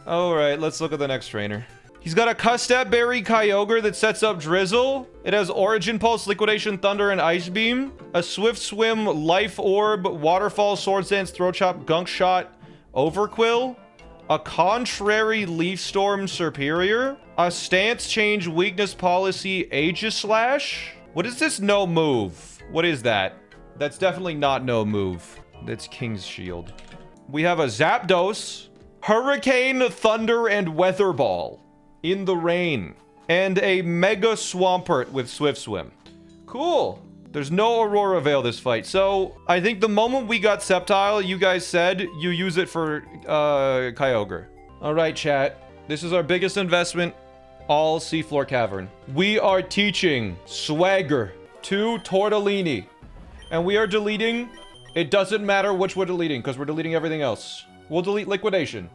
All right, let's look at the next trainer. He's got a Custap Berry Kyogre that sets up Drizzle. It has Origin Pulse, Liquidation, Thunder, and Ice Beam. A Swift Swim, Life Orb, Waterfall, Swords Dance, Throat Chop, Gunk Shot, Overquill. A Contrary Leaf Storm Superior. A Stance Change Weakness Policy Aegislash. What is this no move? What is that? That's definitely not no move. That's King's Shield. We have a Zapdos, Hurricane, Thunder, and Weather Ball in the rain. And a Mega Swampert with Swift Swim. Cool. There's no Aurora Veil this fight. So, I think the moment we got Sceptile, you guys said you use it for Kyogre. Alright, chat. This is our biggest investment. All Seafloor Cavern. We are teaching Swagger to Tortellini. And we are deleting... It doesn't matter which we're deleting, because we're deleting everything else. We'll delete Liquidation.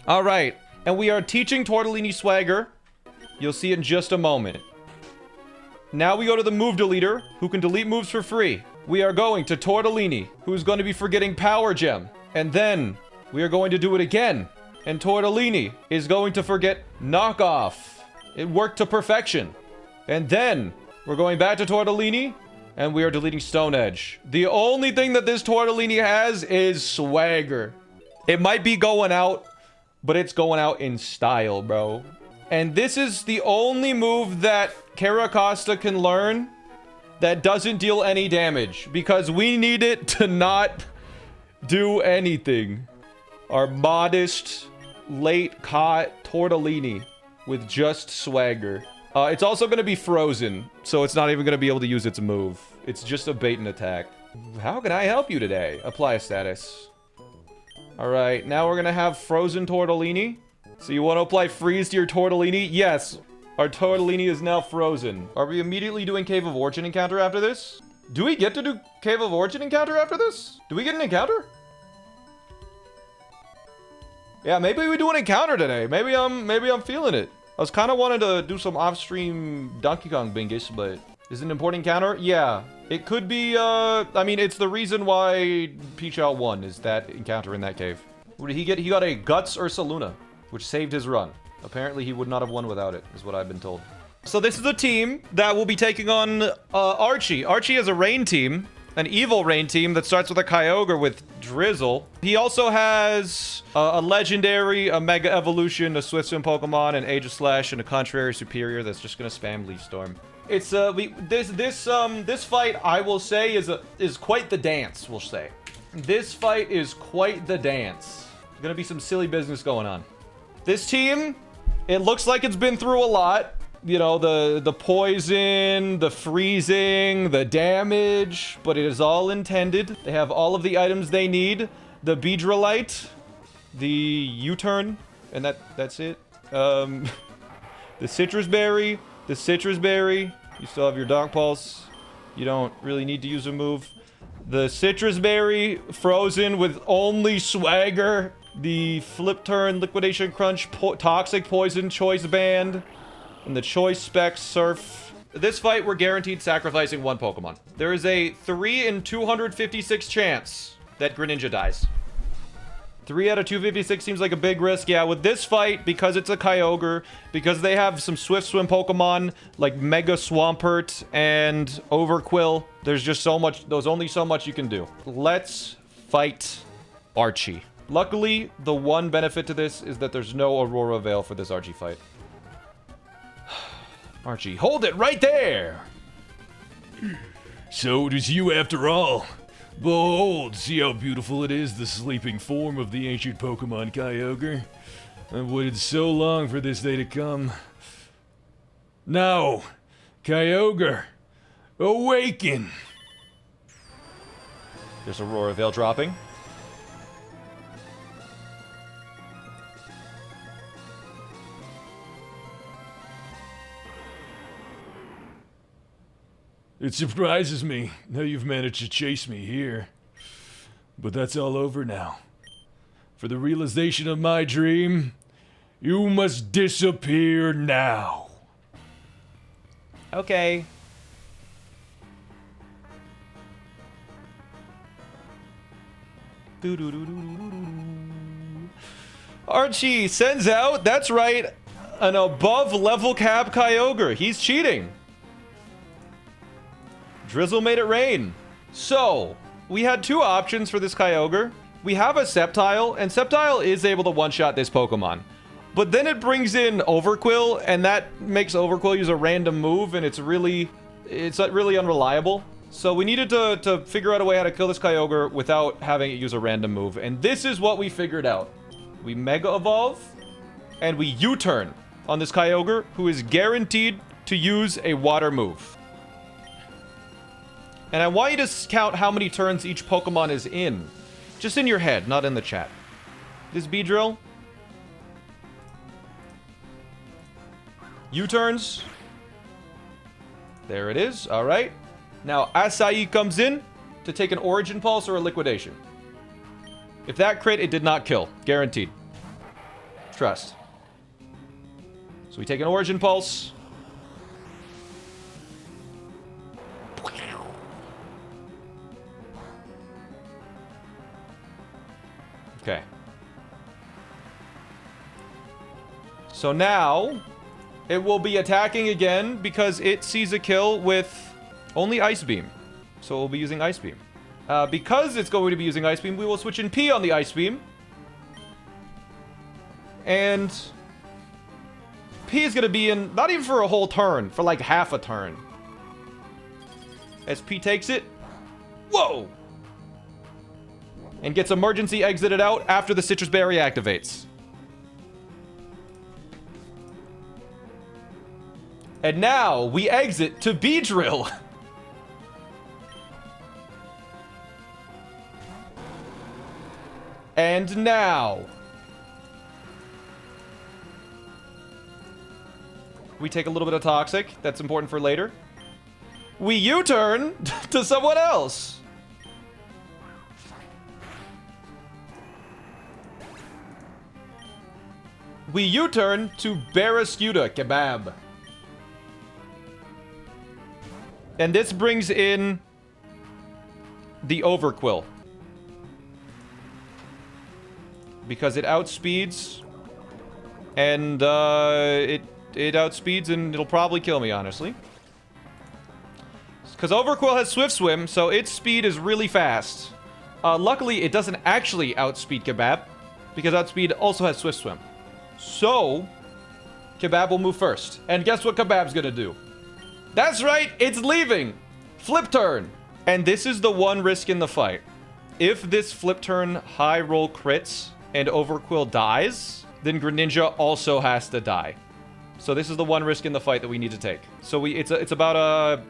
Alright. And we are teaching Tortellini Swagger. You'll see it in just a moment. Now we go to the move deleter, who can delete moves for free. We are going to Tortellini, who's going to be forgetting Power Gem. And then, we are going to do it again. And Tortellini is going to forget Knockoff. It worked to perfection. And then, we're going back to Tortellini, and we are deleting Stone Edge. The only thing that this Tortellini has is Swagger. It might be going out, but it's going out in style, bro. And this is the only move that Caracosta can learn that doesn't deal any damage, because we need it to not do anything. Our modest, late caught Tortellini with just Swagger. It's also going to be frozen, so it's not even going to be able to use its move. It's just a bait and attack. How can I help you today? Apply a status. Alright, now we're going to have frozen Tortellini. So you want to apply freeze to your Tortellini? Yes, our Tortellini is now frozen. Are we immediately doing Cave of Origin encounter after this? Do we get to do Cave of Origin encounter after this? Do we get an encounter? Yeah, maybe we do an encounter today. Maybe I'm feeling it. I was kind of wanting to do some off-stream Donkey Kong bingus, but is it an important encounter? Yeah, it could be. I mean, it's the reason why Peach Out won, is that encounter in that cave. What did he get? He got a Guts Ursaluna, which saved his run. Apparently, he would not have won without it, is what I've been told. So this is a team that will be taking on Archie. Archie is a rain team, an evil rain team that starts with a Kyogre with Drizzle. He also has a legendary, a Mega Evolution, a Swift Swim Pokemon, an Aegislash, and a Contrary Superior that's just gonna spam Leaf Storm. It's this fight, I will say, is quite the dance. We'll say this fight is quite the dance. There's gonna be some silly business going on. This team, it looks like it's been through a lot. You know, the poison, the freezing, the damage, but it is all intended. They have all of the items they need. The Beedrillite, the U-turn, and that's it. The Citrus Berry, you still have your Dark Pulse. You don't really need to use a move. The Citrus Berry, frozen with only Swagger. The Flip Turn, Liquidation Crunch, Toxic Poison, Choice Band. And the Choice Spec Surf. This fight, we're guaranteed sacrificing one Pokemon. There is a 3 in 256 chance that Greninja dies. 3 out of 256 seems like a big risk. Yeah, with this fight, because it's a Kyogre, because they have some Swift Swim Pokemon, like Mega Swampert and Overquill, there's just so much, there's only so much you can do. Let's fight Archie. Luckily, the one benefit to this is that there's no Aurora Veil for this Archie fight. Archie, hold it right there! So it is you after all. Behold, see how beautiful it is, the sleeping form of the ancient Pokemon Kyogre. I've waited so long for this day to come. Now, Kyogre, awaken! There's Aurora Veil dropping. It surprises me how you've managed to chase me here. But that's all over now. For the realization of my dream, you must disappear now. Okay. Archie sends out, that's right, an above level cap Kyogre. He's cheating. Drizzle made it rain. So, we had two options for this Kyogre. We have a Sceptile, and Sceptile is able to one-shot this Pokemon. But then it brings in Overquill, and that makes Overquill use a random move, and it's really unreliable. So we needed to figure out a way how to kill this Kyogre without having it use a random move. And this is what we figured out. We Mega Evolve, and we U-turn on this Kyogre, who is guaranteed to use a water move. And I want you to count how many turns each Pokemon is in. Just in your head, not in the chat. This Beedrill. U-turns. There it is. All right. Now, Acai comes in to take an Origin Pulse or a Liquidation. If that crit, it did not kill. Guaranteed. Trust. So we take an Origin Pulse. Okay. So now, it will be attacking again because it sees a kill with only Ice Beam. So we'll be using Ice Beam. Because it's going to be using Ice Beam, we will switch in P on the Ice Beam. And P is going to be in, not even for a whole turn, for like half a turn. As P takes it. Whoa! And gets emergency exited out after the Citrus Berry activates. And now we exit to Beedrill. And now we take a little bit of Toxic. That's important for later. We U-turn to someone else. We U-turn to Barraskewda Kebab. And this brings in the Overquill. Because it outspeeds. And it outspeeds and it'll probably kill me, honestly. Because Overquill has Swift Swim, so its speed is really fast. Luckily, it doesn't actually outspeed Kebab. Because Outspeed also has Swift Swim. So, Kebab will move first. And guess what Kebab's gonna do? That's right, it's leaving! Flip turn! And this is the one risk in the fight. If this flip turn high roll crits and Overquill dies, then Greninja also has to die. So this is the one risk in the fight that we need to take. So it's about a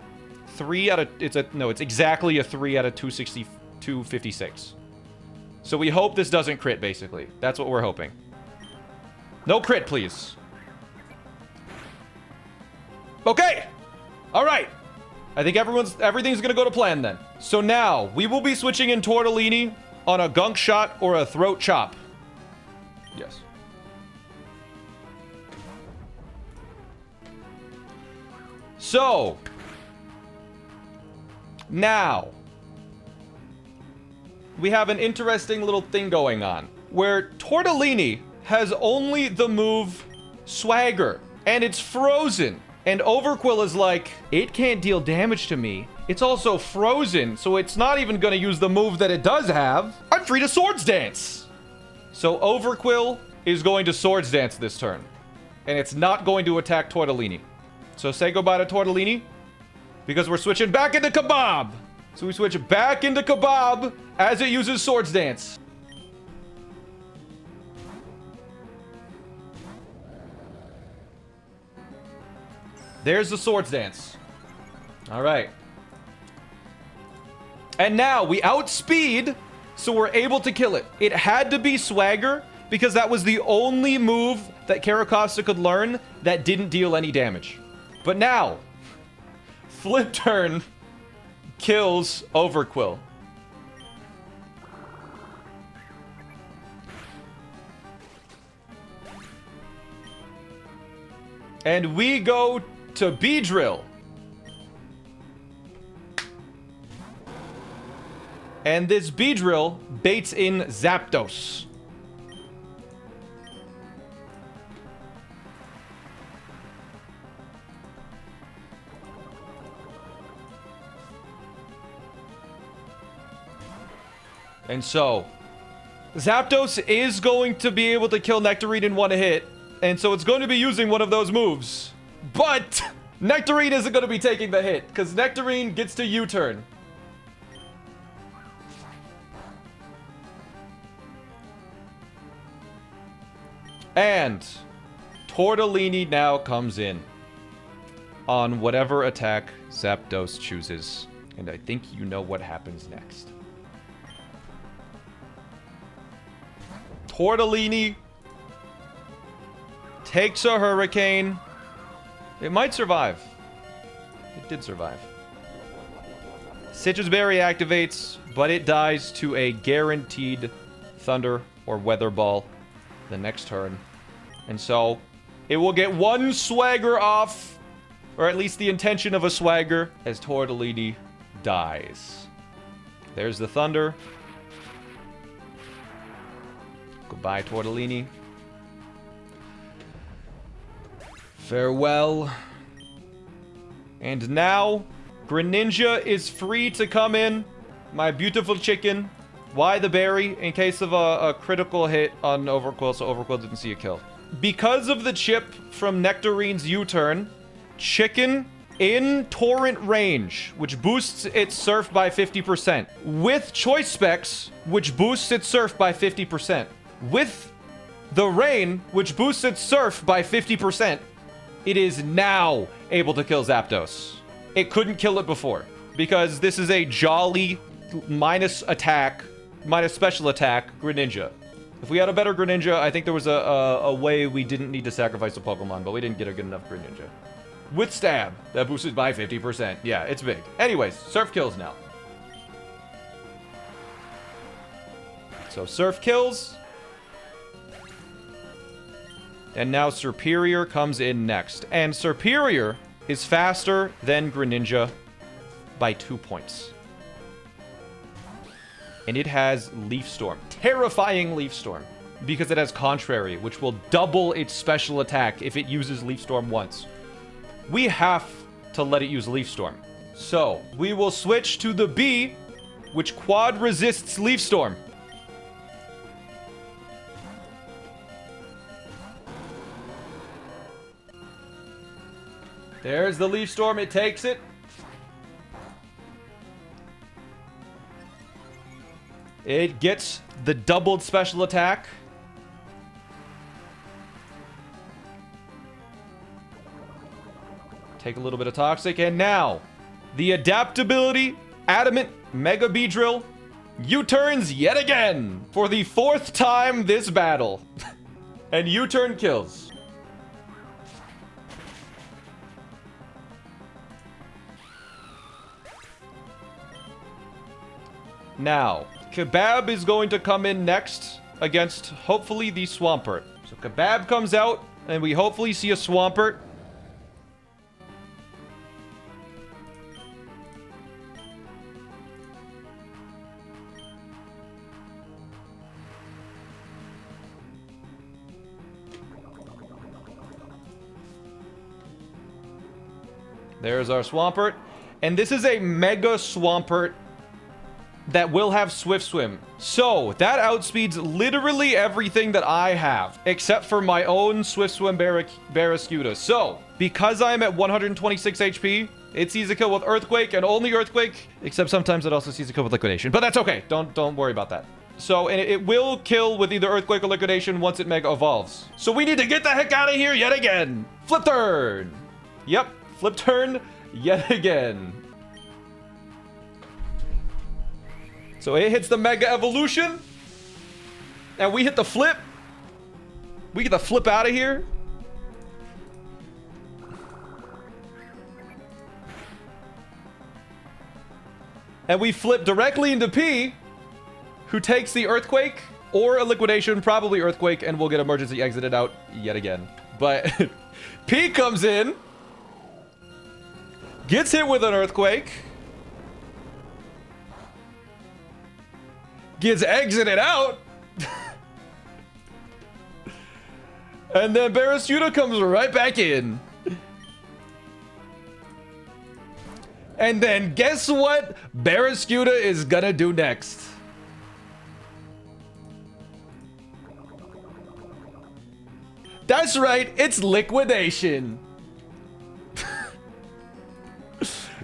3 out of... it's exactly a 3 out of 256. So we hope this doesn't crit, basically. That's what we're hoping. No crit, please. Okay! Alright! I think everything's gonna go to plan then. So now, we will be switching in Tortellini on a Gunk Shot or a Throat Chop. Yes. So, now, we have an interesting little thing going on, where Tortellini has only the move Swagger, and it's frozen. And Overquill is like, it can't deal damage to me. It's also frozen, so it's not even gonna use the move that it does have. I'm free to Swords Dance. So Overquill is going to Swords Dance this turn. And it's not going to attack Tortellini. So say goodbye to Tortellini, because we're switching back into Kebab. So we switch back into Kebab as it uses Swords Dance. There's the Swords Dance. All right. And now we outspeed, so we're able to kill it. It had to be Swagger because that was the only move that Caracosta could learn that didn't deal any damage. But now, Flip Turn kills Overquill. And we go to Beedrill. And this Beedrill baits in Zapdos. And so, Zapdos is going to be able to kill Nectarine in one hit. And so it's going to be using one of those moves. But Nectarine isn't going to be taking the hit because Nectarine gets to U-turn. And Tortellini now comes in on whatever attack Zapdos chooses. And I think you know what happens next. Tortellini takes a Hurricane. It might survive. It did survive. Citrus Berry activates, but it dies to a guaranteed Thunder or Weather Ball the next turn. And so, it will get one Swagger off, or at least the intention of a Swagger, as Tortellini dies. There's the Thunder. Goodbye, Tortellini. Farewell. And now, Greninja is free to come in. My beautiful chicken. Why the berry? In case of a critical hit on Overquill, so Overquill didn't see a kill. Because of the chip from Nectarine's U-turn, Chicken in Torrent range, which boosts its Surf by 50%. With Choice Specs, which boosts its Surf by 50%. With the Rain, which boosts its Surf by 50%. It is now able to kill Zapdos. It couldn't kill it before, because this is a jolly minus attack, minus special attack Greninja. If we had a better Greninja, I think there was a way we didn't need to sacrifice a Pokemon, but we didn't get a good enough Greninja. With Stab, that boosted by 50%. Yeah, it's big. Anyways, Surf kills now. So Surf kills. And now Serperior comes in next. And Serperior is faster than Greninja by 2 points. And it has Leaf Storm. Terrifying Leaf Storm. Because it has Contrary, which will double its special attack if it uses Leaf Storm once. We have to let it use Leaf Storm. So, we will switch to the B, which quad resists Leaf Storm. There's the Leaf Storm, it takes it. It gets the doubled special attack. Take a little bit of Toxic, and now the Adaptability Adamant Mega Beedrill U-turns yet again for the 4th time this battle. And U-turn kills. Now, Kebab is going to come in next against, hopefully, the Swampert. So Kebab comes out, and we hopefully see a Swampert. There's our Swampert. And this is a Mega Swampert that will have Swift Swim. So, that outspeeds literally everything that I have, except for my own Swift Swim Barraskewda. So, because I'm at 126 HP, it sees a kill with Earthquake and only Earthquake, except sometimes it also sees a kill with Liquidation. But that's okay. Don't worry about that. So, and it will kill with either Earthquake or Liquidation once it Mega Evolves. So we need to get the heck out of here yet again. Flip turn. Yep, flip turn yet again. So it hits the Mega Evolution. And we hit the flip. We get the flip out of here. And we flip directly into P, who takes the Earthquake or a Liquidation, probably Earthquake, and we'll get Emergency Exited out yet again. But P comes in, gets hit with an Earthquake, gets exited out, and then Barraskewda comes right back in. And then guess what Barraskewda is gonna do next? That's right, it's liquidation.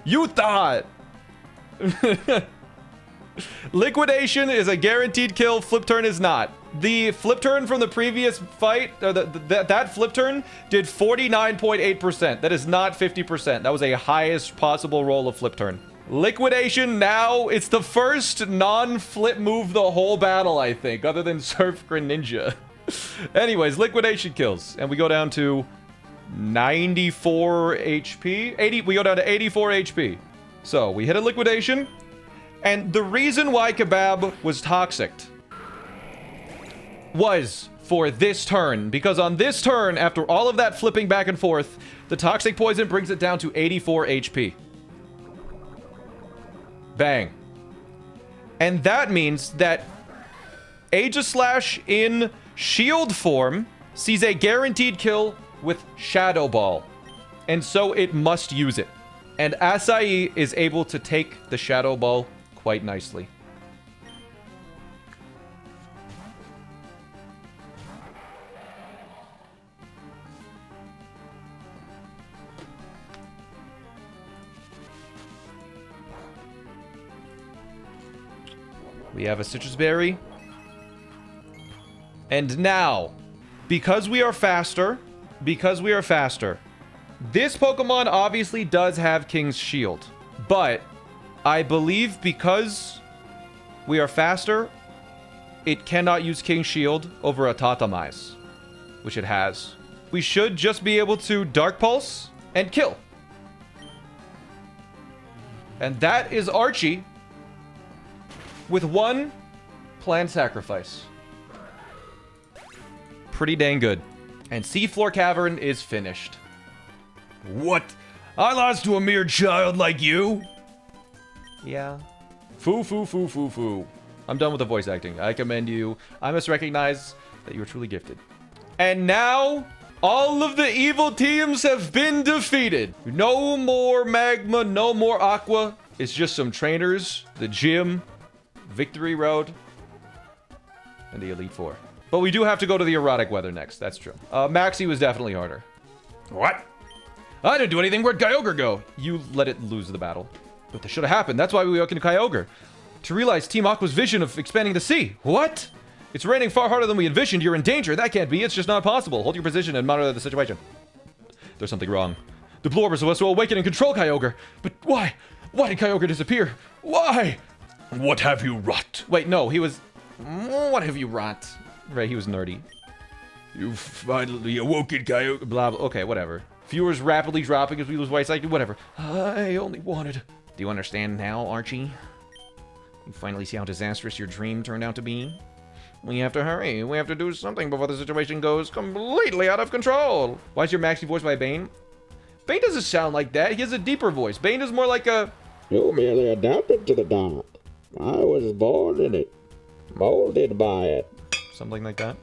You thought. Liquidation is a guaranteed kill, flip turn is not. The flip turn from the previous fight, or that flip turn did 49.8%. That is not 50%. That was a highest possible roll of flip turn. Liquidation now, it's the first non-flip move the whole battle, I think, other than Surf Greninja. Anyways, liquidation kills, and we go down to 94 HP. We go down to 84 HP. So we hit a liquidation, and the reason why Kebab was toxic was for this turn, because on this turn, after all of that flipping back and forth, the toxic poison brings it down to 84 HP. Bang. And that means that Aegislash in shield form sees a guaranteed kill with Shadow Ball, and so it must use it. And Acai is able to take the Shadow Ball quite nicely. We have a Citrus Berry. And now, because we are faster, this Pokemon obviously does have King's Shield. But I believe because we are faster, it cannot use King's Shield over a Tatamize, which it has. We should just be able to Dark Pulse and kill. And that is Archie with one planned sacrifice. Pretty dang good. And Seafloor Cavern is finished. What? I lost to a mere child like you? Yeah. Foo. I'm done with the voice acting. I commend you. I must recognize that you're truly gifted. And now, all of the evil teams have been defeated. No more Magma, no more Aqua. It's just some trainers, the gym, Victory Road, and the Elite Four. But we do have to go to the erotic weather next. That's true. Maxie was definitely harder. What? I didn't do anything. Where'd Kyogre go? You let it lose the battle. But this should have happened. That's why we awakened Kyogre. To realize Team Aqua's vision of expanding the sea. What? It's raining far harder than we envisioned. You're in danger. That can't be. It's just not possible. Hold your position and monitor the situation. There's something wrong. The Blorb is supposed to awaken and control Kyogre. But why? Why did Kyogre disappear? Why? What have you wrought? Wait, no, he was... What have you wrought? Right, he was nerdy. You finally awoken, Kyogre. Blah, blah, okay, whatever. Viewers rapidly dropping as we lose white sight. Whatever. I only wanted... Do you understand now, Archie? You finally see how disastrous your dream turned out to be? We have to hurry. We have to do something before the situation goes completely out of control. Why is your Maxie voiced by Bane? Bane doesn't sound like that. He has a deeper voice. Bane is more like a... You merely adapted to the dark. I was born in it. Molded by it. Something like that.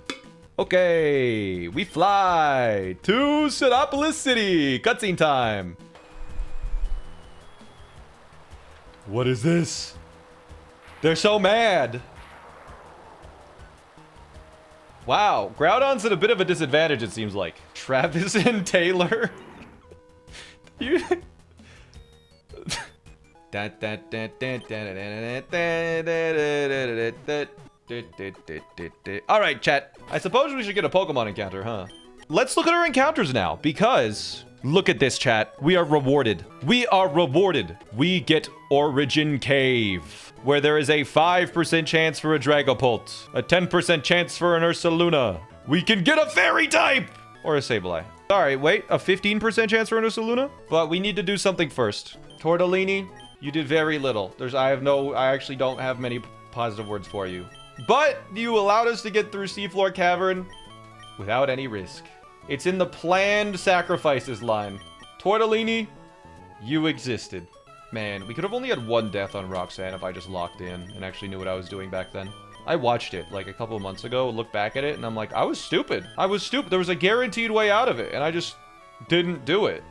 Okay, we fly to Sinopolis City. Cutscene time. What is this? They're so mad. Wow, Groudon's at a bit of a disadvantage, it seems like. Travis and Taylor. You... Alright, chat. I suppose we should get a Pokemon encounter, huh? Let's look at our encounters now, because... Look at this, chat. We are rewarded. We are rewarded. We get Origin Cave, where there is a 5% chance for a Dragapult, a 10% chance for an Ursaluna. We can get a Fairy type! Or a Sableye. Sorry, wait, a 15% chance for an Ursaluna? But we need to do something first. Tortellini, you did very little. I actually don't have many positive words for you. But you allowed us to get through Seafloor Cavern without any risk. It's in the planned sacrifices line. Tortellini, you existed. Man, we could have only had one death on Roxanne if I just locked in and actually knew what I was doing back then. I watched it like a couple of months ago, looked back at it, and I'm like, I was stupid. I was stupid. There was a guaranteed way out of it, and I just didn't do it.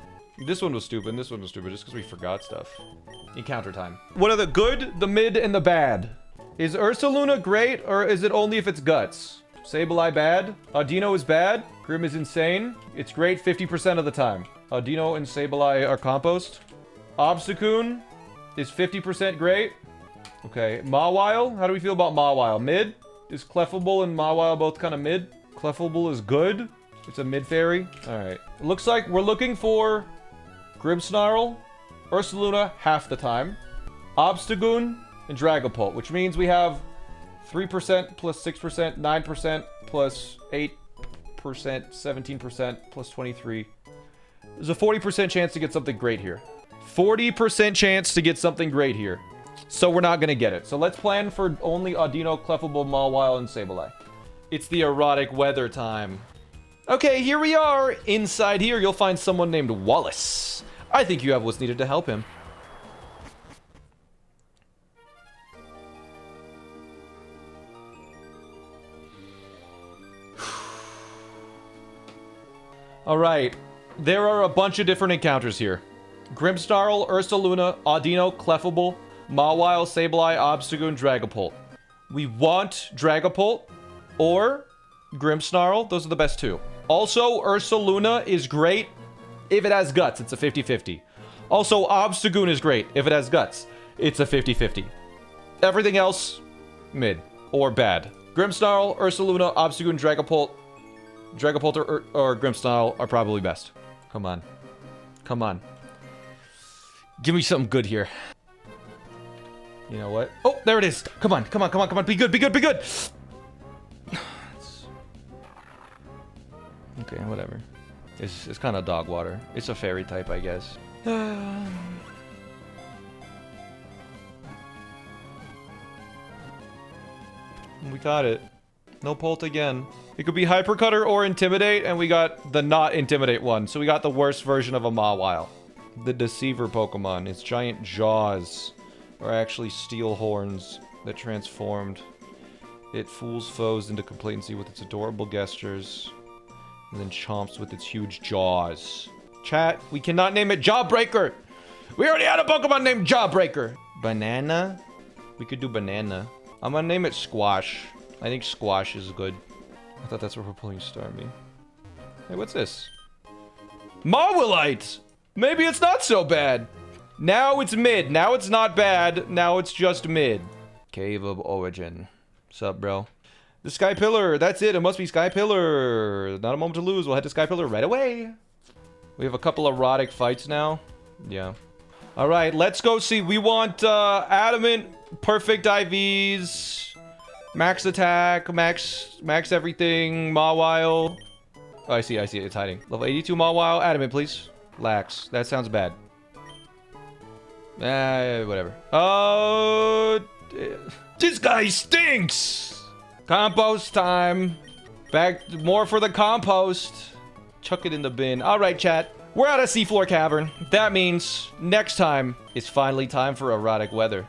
This one was stupid, and this one was stupid, just because we forgot stuff. Encounter time. What are the good, the mid, and the bad? Is Ursaluna great, or is it only if it's guts? Sableye bad. Audino is bad. Grim is insane. It's great 50% of the time. Audino and Sableye are compost. Obstacoon is 50% great. Okay, Mawile. How do we feel about Mawile? Mid? Is Clefable and Mawile both kind of mid? Clefable is good. It's a mid fairy. Alright. It looks like we're looking for Grimmsnarl, Ursaluna half the time, Obstagoon, and Dragapult, which means we have 3% plus 6%, 9% plus 8%, 17% plus 23. There's a 40% chance to get something great here. 40% chance to get something great here. So we're not going to get it. So let's plan for only Audino, Clefable, Mawile, and Sableye. It's the erotic weather time. Okay, here we are. Inside here, you'll find someone named Wallace. I think you have what's needed to help him. Alright, there are a bunch of different encounters here. Grimmsnarl, Ursaluna, Audino, Clefable, Mawile, Sableye, Obstagoon, Dragapult. We want Dragapult or Grimmsnarl. Those are the best two. Also, Ursaluna is great if it has guts. It's a 50-50. Also, Obstagoon is great if it has guts. It's a 50-50. Everything else, mid or bad. Grimmsnarl, Ursaluna, Obstagoon, Dragapult or Grimmsnarl are probably best. Come on. Come on. Give me something good here. You know what? Oh, there it is. Come on, come on, come on, come on. Be good, be good, be good. Okay, whatever. It's kind of dog water. It's a fairy type, I guess. We got it. No Pult again. It could be Hypercutter or Intimidate, and we got the not Intimidate one. So we got the worst version of a Mawile. The Deceiver Pokemon. Its giant jaws are actually steel horns that transformed. It fools foes into complacency with its adorable gestures, and then chomps with its huge jaws. Chat, we cannot name it Jawbreaker! We already had a Pokemon named Jawbreaker! Banana? We could do Banana. I'm gonna name it Squash. I think Squash is good. I thought that's where we're pulling Starmie. Hey, what's this? Mawilite! Maybe it's not so bad. Now it's mid. Now it's not bad. Now it's just mid. Cave of Origin. Sup, bro? The Sky Pillar. That's it. It must be Sky Pillar. Not a moment to lose. We'll head to Sky Pillar right away. We have a couple erotic fights now. Yeah. All right, let's go see. We want Adamant, Perfect IVs, Max Attack, Max everything, Mawile. Oh, I see. It's hiding. Level 82 Mawile. Adamant, please. Lax. That sounds bad. Whatever. Oh, this guy stinks. Compost time. Back more for the compost. Chuck it in the bin. All right, chat. We're at a seafloor cavern. That means next time it's finally time for erotic weather.